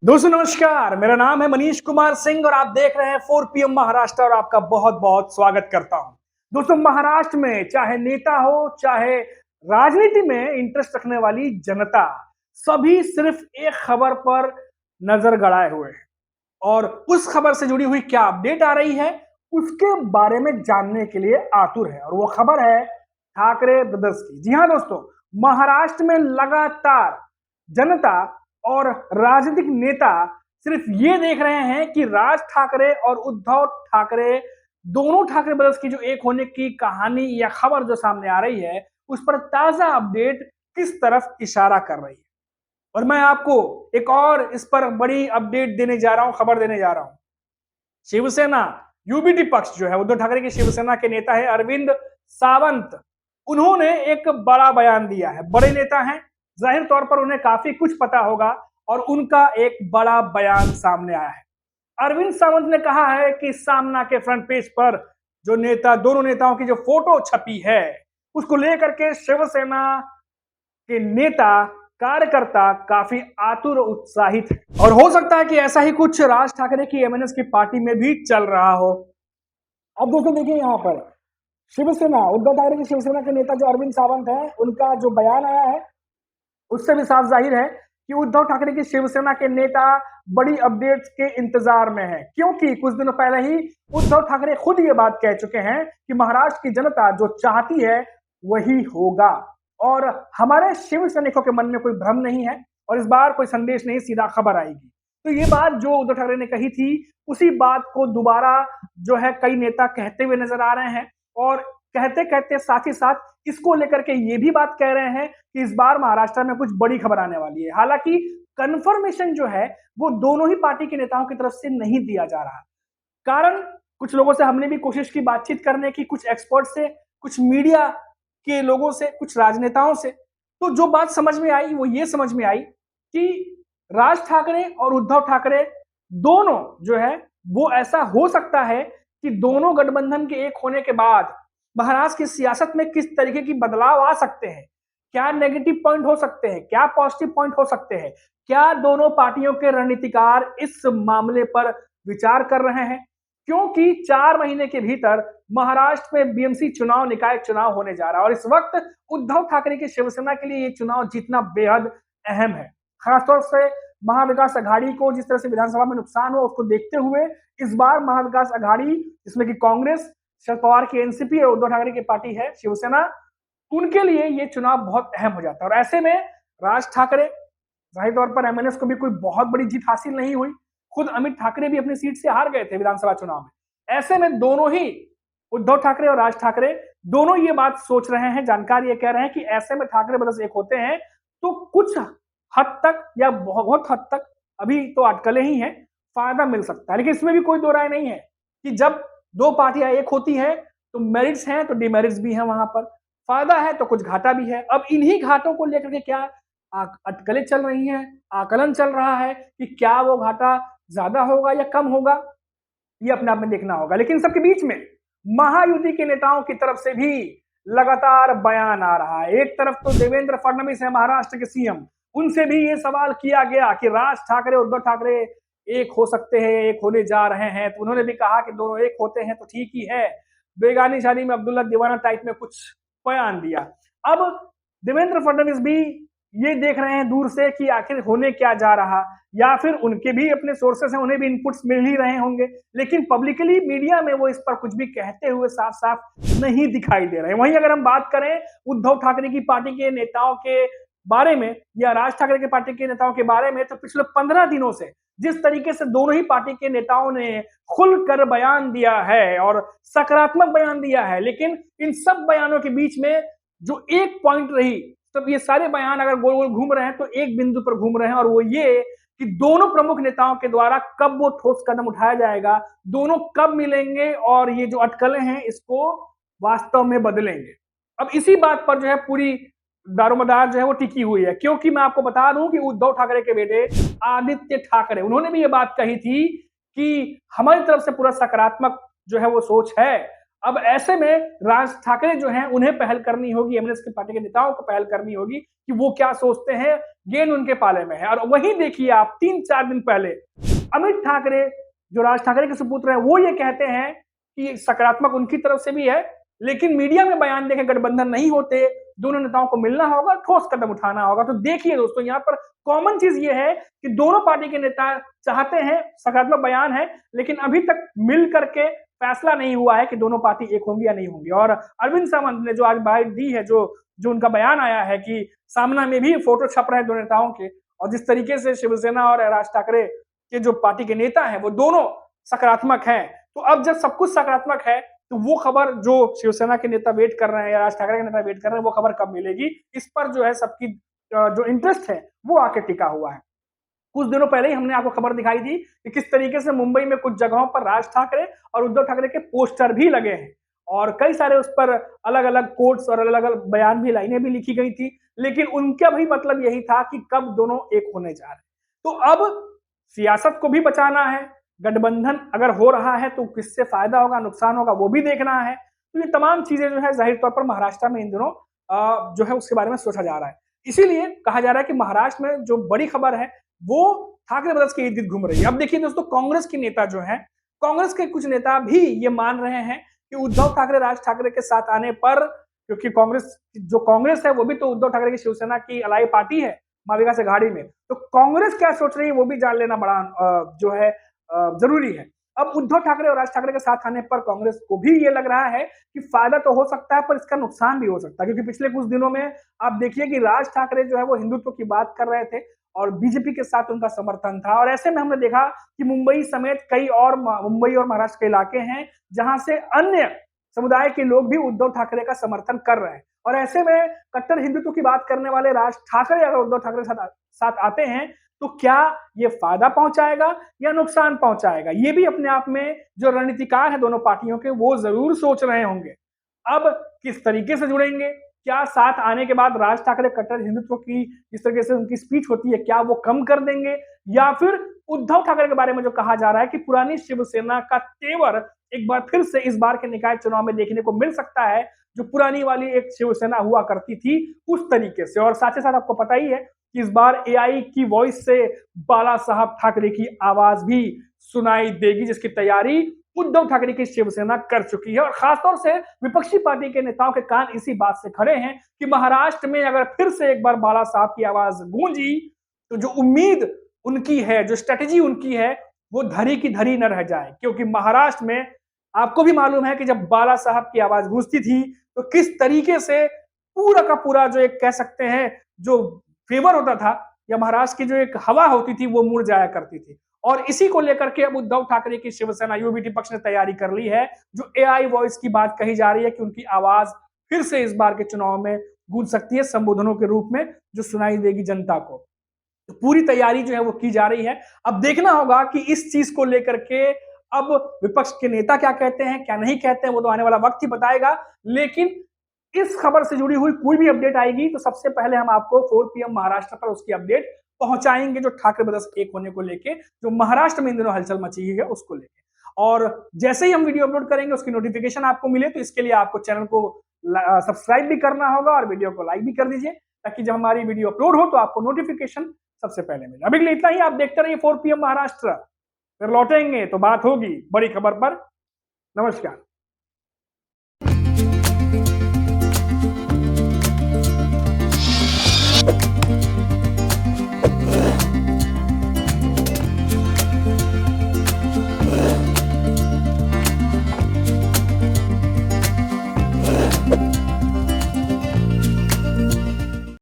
दोस्तों नमस्कार, मेरा नाम है मनीष कुमार सिंह और आप देख रहे हैं 4 PM महाराष्ट्र और आपका बहुत बहुत स्वागत करता हूं। दोस्तों महाराष्ट्र में चाहे नेता हो चाहे राजनीति में इंटरेस्ट रखने वाली जनता, सभी सिर्फ एक खबर पर नजर गड़ाए हुए हैं और उस खबर से जुड़ी हुई क्या अपडेट आ रही है उसके बारे में जानने के लिए आतुर है और वो खबर है ठाकरे ब्रदर्स की। जी हाँ दोस्तों, महाराष्ट्र में लगातार जनता और राजनीतिक नेता सिर्फ ये देख रहे हैं कि राज ठाकरे और उद्धव ठाकरे, दोनों ठाकरे ब्रदर्स की जो एक होने की कहानी या खबर जो सामने आ रही है उस पर ताजा अपडेट किस तरफ इशारा कर रही है। और मैं आपको एक और इस पर बड़ी अपडेट देने जा रहा हूं, खबर देने जा रहा हूं। शिवसेना यूबीटी पक्ष जो है, उद्धव ठाकरे की शिवसेना के नेता है अरविंद सावंत, उन्होंने एक बड़ा बयान दिया है। बड़े नेता हैं, जाहिर तौर पर उन्हें काफी कुछ पता होगा और उनका एक बड़ा बयान सामने आया है। अरविंद सावंत ने कहा है कि सामना के फ्रंट पेज पर जो नेता, दोनों नेताओं की जो फोटो छपी है उसको लेकर के शिवसेना के नेता कार्यकर्ता काफी आतुर उत्साहित है और हो सकता है कि ऐसा ही कुछ राज ठाकरे की एमएनएस की पार्टी में भी चल रहा हो। अब दोस्तों देखिए, यहाँ पर शिवसेना, उद्धव ठाकरे की शिवसेना के नेता जो अरविंद सावंत है, उनका जो बयान आया है उससे भी साफ जाहिर है कि उद्धव ठाकरे की शिवसेना के नेता बड़ी अपडेट्स के इंतजार में हैं, क्योंकि कुछ दिनों पहले ही उद्धव ठाकरे खुद ये बात कह चुके हैं कि महाराष्ट्र की जनता जो चाहती है वही होगा और हमारे शिव सैनिकों के मन में कोई भ्रम नहीं है और इस बार कोई संदेश नहीं, सीधा खबर आएगी। तो ये बात जो उद्धव ठाकरे ने कही थी उसी बात को दोबारा जो है कई नेता कहते हुए नजर आ रहे हैं और कहते कहते साथ ही साथ इसको लेकर के ये भी बात कह रहे हैं कि इस बार महाराष्ट्र में कुछ बड़ी खबर आने वाली है। हालांकि कंफर्मेशन जो है वो दोनों ही पार्टी के नेताओं की तरफ से नहीं दिया जा रहा। कारण कुछ लोगों से हमने भी कोशिश की बातचीत करने की, कुछ एक्सपर्ट से, कुछ मीडिया के लोगों से, कुछ राजनेताओं से, तो जो बात समझ में आई वो ये समझ में आई कि राज ठाकरे और उद्धव ठाकरे दोनों जो है वो ऐसा हो सकता है कि दोनों गठबंधन के एक होने के बाद महाराष्ट्र की सियासत में किस तरीके की बदलाव आ सकते हैं, क्या नेगेटिव पॉइंट हो सकते हैं, क्या पॉजिटिव पॉइंट हो सकते हैं, क्या दोनों पार्टियों के रणनीतिकार इस मामले पर विचार कर रहे हैं, क्योंकि 4 महीने के भीतर महाराष्ट्र में बीएमसी चुनाव, निकाय चुनाव होने जा रहा है और इस वक्त उद्धव ठाकरे की शिवसेना के लिए ये चुनाव जीतना बेहद अहम है। खासतौर से महाविकास अघाड़ी को जिस तरह से विधानसभा में नुकसान हुआ उसको देखते हुए इस बार महाविकास अघाड़ी, जिसमें कि कांग्रेस, शरद पवार की एनसीपी और उद्धव ठाकरे की पार्टी है शिवसेना, उनके लिए ये चुनाव बहुत अहम हो जाता है और ऐसे में राज ठाकरे, जाहिर तौर पर एमएनएस को भी कोई बहुत बड़ी जीत हासिल नहीं हुई, खुद अमित ठाकरे भी अपनी सीट से हार गए थे विधानसभा चुनाव में। ऐसे में दोनों ही, उद्धव ठाकरे और राज ठाकरे, दोनों ये बात सोच रहे हैं, जानकार ये कह रहे हैं कि ऐसे में ठाकरे ब्रदर्स एक होते हैं तो कुछ हद तक या बहुत हद तक, अभी तो अटकलें ही हैं, फायदा मिल सकता है। लेकिन इसमें भी कोई दो राय नहीं है कि जब दो पार्टियां एक होती हैं तो मेरिट्स हैं तो डिमेरिट्स भी हैं, वहां पर फायदा है तो कुछ घाटा भी है। अब इन्हीं घाटों को लेकर के क्या अटकलें चल रही हैं, आकलन चल रहा है कि क्या वो घाटा ज्यादा होगा या कम होगा, ये अपने आप में देखना होगा। लेकिन सबके बीच में महायुति के नेताओं की तरफ से भी लगातार बयान आ रहा है। एक तरफ तो देवेंद्र फडणवीस है महाराष्ट्र के सीएम, उनसे भी ये सवाल किया गया कि राज ठाकरे और उद्धव ठाकरे एक हो सकते हैं, एक होने जा रहे हैं, तो उन्होंने भी कहा कि दोनों एक होते हैं तो ठीक ही है। बेगानी शादी में अब्दुल्ला दीवाना टाइप में कुछ बयान दिया। अब देवेंद्र फडणवीस भी ये देख रहे हैं दूर से कि आखिर होने क्या जा रहा, या फिर उनके भी अपने सोर्सेस हैं, उन्हें भी इनपुट्स मिल ही रहे होंगे, लेकिन पब्लिकली मीडिया में वो इस पर कुछ भी कहते हुए साफ साफ नहीं दिखाई दे रहे हैं। वहीं अगर हम बात करें उद्धव ठाकरे की पार्टी के नेताओं के बारे में या राज ठाकरे की पार्टी के नेताओं के बारे में, तो पिछले 15 दिनों से जिस तरीके से दोनों ही पार्टी के नेताओं ने खुलकर बयान दिया है और सकारात्मक बयान दिया है, लेकिन इन सब बयानों के बीच में जो एक पॉइंट रही, तब ये सारे बयान अगर गोल गोल घूम रहे हैं तो एक बिंदु पर घूम रहे हैं और वो ये कि दोनों प्रमुख नेताओं के द्वारा कब वो ठोस कदम उठाया जाएगा, दोनों कब मिलेंगे और ये जो अटकलें हैं इसको वास्तव में बदलेंगे। अब इसी बात पर जो है पूरी दारोमदार जो है वो टिकी हुई है, क्योंकि मैं आपको बता दूं कि उद्धव ठाकरे के बेटे आदित्य ठाकरे, उन्होंने भी ये बात कही थी कि हमारी तरफ से पूरा सकारात्मक जो है वो सोच है अब ऐसे में राज ठाकरे जो हैं उन्हें पहल करनी होगी, एमएनएस की पार्टी के नेताओं को पहल करनी होगी कि वो क्या सोचते हैं, गेंद उनके पाले में है। और वहीं देखिए आप 3-4 दिन पहले अमित ठाकरे जो राज ठाकरे के सुपुत्र हैं वो ये कहते हैं कि सकारात्मक उनकी तरफ से भी है, लेकिन मीडिया में बयान देके गठबंधन नहीं होते, दोनों नेताओं को मिलना होगा, ठोस कदम उठाना होगा। तो देखिए दोस्तों, यहाँ पर कॉमन चीज ये है कि दोनों पार्टी के नेता चाहते हैं, सकारात्मक बयान है, लेकिन अभी तक मिल करके फैसला नहीं हुआ है कि दोनों पार्टी एक होंगी या नहीं होंगी। और अरविंद सावंत ने जो आज बाइट दी है, जो जो उनका बयान आया है कि सामना में भी फोटो छप रहे हैं दो नेताओं के, और जिस तरीके से शिवसेना और राज ठाकरे के जो पार्टी के नेता हैं वो दोनों सकारात्मक हैं, तो अब जब सब कुछ सकारात्मक है तो वो खबर जो शिवसेना के नेता वेट कर रहे हैं या राज ठाकरे के नेता वेट कर रहे हैं, वो खबर कब मिलेगी, इस पर जो है सबकी जो इंटरेस्ट है वो आके टिका हुआ है। कुछ दिनों पहले ही हमने आपको खबर दिखाई थी कि किस तरीके से मुंबई में कुछ जगहों पर राज ठाकरे और उद्धव ठाकरे के पोस्टर भी लगे हैं, और कई सारे उस पर अलग अलग कोट्स और अलग अलग बयान भी, लाइनें भी लिखी गई थी, लेकिन उनका भी मतलब यही था कि कब दोनों एक होने जा रहे हैं। तो अब सियासत को भी बचाना है, गठबंधन अगर हो रहा है तो किससे फायदा होगा, नुकसान होगा, वो भी देखना है। तो ये तमाम चीजें जो है जाहिर तौर पर महाराष्ट्र में इन दिनों जो है उसके बारे में सोचा जा रहा है। इसीलिए कहा जा रहा है कि महाराष्ट्र में जो बड़ी खबर है वो ठाकरे ब्रदर्स के इर्द गिर्द घूम रही है। अब देखिए दोस्तों, कांग्रेस के नेता जो है, कांग्रेस के कुछ नेता भी ये मान रहे हैं कि उद्धव ठाकरे राज ठाकरे के साथ आने पर, क्योंकि कांग्रेस है वो भी तो उद्धव ठाकरे की शिवसेना की अलाई पार्टी है महाविकास अघाड़ी में, तो कांग्रेस क्या सोच रही है वो भी जान लेना बड़ा जो है जरूरी है। अब उद्धव ठाकरे और राज ठाकरे के साथ आने पर कांग्रेस को भी ये लग रहा है कि फायदा तो हो सकता है पर इसका नुकसान भी हो सकता है, क्योंकि पिछले कुछ दिनों में आप देखिए कि राज ठाकरे जो है वो हिंदुत्व की बात कर रहे थे और बीजेपी के साथ उनका समर्थन था, और ऐसे में हमने देखा कि मुंबई समेत कई और मुंबई और महाराष्ट्र के इलाके हैं जहां से अन्य समुदाय के लोग भी उद्धव ठाकरे का समर्थन कर रहे हैं, और ऐसे में कट्टर हिंदुत्व की बात करने वाले राज ठाकरे अगर उद्धव ठाकरे के साथ आते हैं तो क्या ये फायदा पहुंचाएगा या नुकसान पहुंचाएगा, ये भी अपने आप में जो रणनीतिकार है दोनों पार्टियों के वो जरूर सोच रहे होंगे। अब किस तरीके से जुड़ेंगे, क्या साथ आने के बाद राज ठाकरे कट्टर हिंदुत्व की जिस तरीके से उनकी स्पीच होती है क्या वो कम कर देंगे, या फिर उद्धव ठाकरे के बारे में जो कहा जा रहा है कि पुरानी शिवसेना का तेवर एक बार फिर से इस बार के निकाय चुनाव में देखने को मिल सकता है, जो पुरानी वाली एक शिवसेना हुआ करती थी उस तरीके से। और साथ ही साथ आपको पता ही है कि इस बार एआई की वॉइस से बाला साहब ठाकरे की आवाज भी सुनाई देगी, जिसकी तैयारी उद्धव ठाकरे की शिवसेना कर चुकी है। और खासतौर से विपक्षी पार्टी के नेताओं के कान इसी बात से खड़े हैं कि महाराष्ट्र में अगर फिर से एक बार बाला साहब की आवाज गूंजी तो जो उम्मीद उनकी है, जो स्ट्रेटेजी उनकी है, वो धरी की धरी न रह जाए। क्योंकि महाराष्ट्र में आपको भी मालूम है कि जब बाला साहब की आवाज गूंजती थी तो किस तरीके से पूरा का पूरा जो एक कह सकते हैं जो फेवर होता था या महाराष्ट्र की जो एक हवा होती थी वो मुड़ जाया करती थी। और इसी को लेकर के अब उद्धव ठाकरे की शिवसेना यूबीटी पक्ष ने तैयारी कर ली है, जो एआई वॉइस की बात कही जा रही है कि उनकी आवाज फिर से इस बार के चुनाव में गूंज सकती है संबोधनों के रूप में, जो सुनाई देगी जनता को। तो पूरी तैयारी जो है वो की जा रही है। अब देखना होगा कि इस चीज को लेकर के अब विपक्ष के नेता क्या कहते हैं क्या नहीं कहते हैं, वो तो आने वाला वक्त ही बताएगा। लेकिन इस खबर से जुड़ी हुई कोई भी अपडेट आएगी तो सबसे पहले हम आपको 4 PM महाराष्ट्र पर उसकी अपडेट पहुंचाएंगे, जो ठाकरे ब्रदर्स एक होने को लेके जो महाराष्ट्र में इन दिनों हलचल मची है उसको लेके। और जैसे ही हम वीडियो अपलोड करेंगे उसकी नोटिफिकेशन आपको मिले, तो इसके लिए आपको चैनल को सब्सक्राइब भी करना होगा और वीडियो को लाइक भी कर दीजिए, ताकि जब हमारी वीडियो अपलोड हो तो आपको नोटिफिकेशन सबसे पहले मिले। अभी के लिए इतना ही, आप देखते रहिए 4 PM महाराष्ट्र, फिर लौटेंगे तो बात होगी बड़ी खबर पर। नमस्कार।